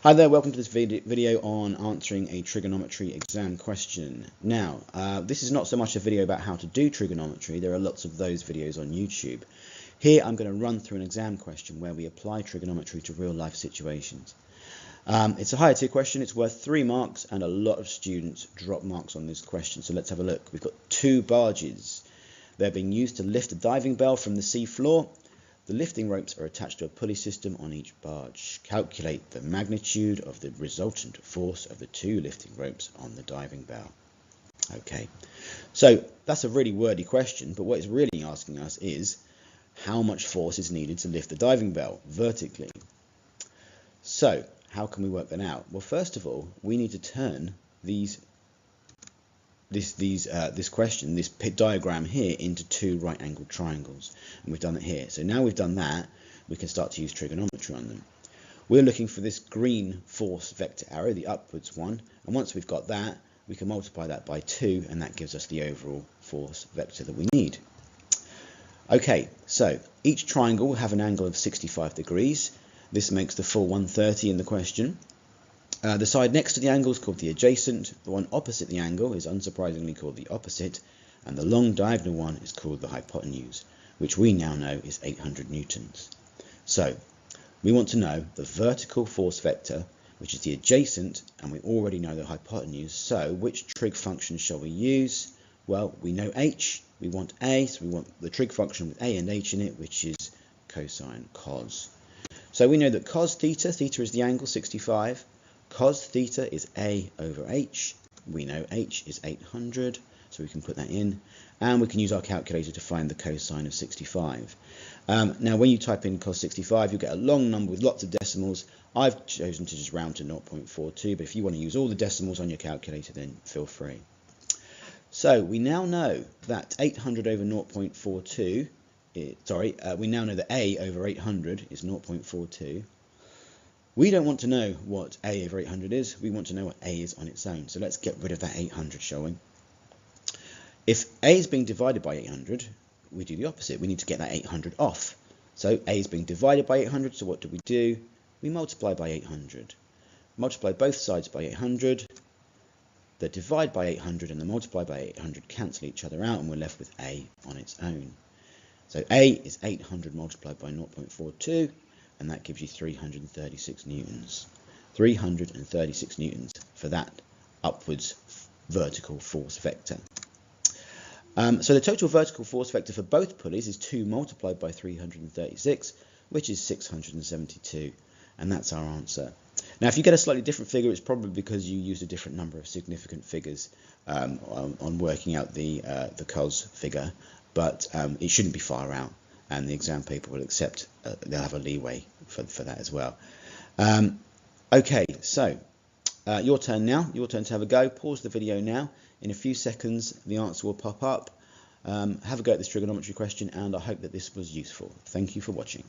Hi there, welcome to this video on answering a trigonometry exam question. Now, this is not so much a video about how to do trigonometry. There are lots of those videos on YouTube. Here I'm going to run through an exam question where we apply trigonometry to real life situations. It's a higher tier question, it's worth 3 marks, and a lot of students drop marks on this question. So let's have a look. We've got 2 barges. They're being used to lift a diving bell from the sea floor. The lifting ropes are attached to a pulley system on each barge. Calculate the magnitude of the resultant force of the 2 lifting ropes on the diving bell. Okay, so that's a really wordy question, but what it's really asking us is how much force is needed to lift the diving bell vertically. So how can we work that out? Well, first of all, we need to turn this diagram here into 2 right-angled triangles, and we've done it here. So now we've done that, we can start to use trigonometry on them. We're looking for this green force vector arrow, the upwards one, and once we've got that, we can multiply that by 2, and that gives us the overall force vector that we need. Okay, so each triangle will have an angle of 65 degrees. This makes the full 130 in the question. The side next to the angle is called the adjacent, the one opposite the angle is unsurprisingly called the opposite, and the long diagonal one is called the hypotenuse, which we now know is 800 newtons. So we want to know the vertical force vector, which is the adjacent, and we already know the hypotenuse, so which trig function shall we use? Well, we know h, we want a, so we want the trig function with a and h in it, which is cosine cos. So we know that cos theta, theta is the angle 65, cos theta is a over h. We know h is 800, so we can put that in, and we can use our calculator to find the cosine of 65. Now when you type in cos 65, you'll get a long number with lots of decimals. I've chosen to just round to 0.42, but if you want to use all the decimals on your calculator, then feel free. So we now know that 800 over 0.42, we now know that a over 800 is 0.42. We don't want to know what a over 800 is, we want to know what a is on its own. So let's get rid of that 800, shall we? If a is being divided by 800, we do the opposite. We need to get that 800 off. So a is being divided by 800, so what do? We multiply by 800. Multiply both sides by 800. The divide by 800 and the multiply by 800 cancel each other out, and we're left with a on its own. So a is 800 multiplied by 0.42, and that gives you 336 newtons. 336 newtons for that upwards vertical force vector. So the total vertical force vector for both pulleys is 2 multiplied by 336, which is 672, and that's our answer. Now if you get a slightly different figure, it's probably because you used a different number of significant figures on working out the cos figure, but it shouldn't be far out, and the exam paper will accept, they'll have a leeway for that as well. Okay, so your turn now, your turn to have a go. Pause the video now. In a few seconds the answer will pop up. Have a go at this trigonometry question, and I hope that this was useful. Thank you for watching.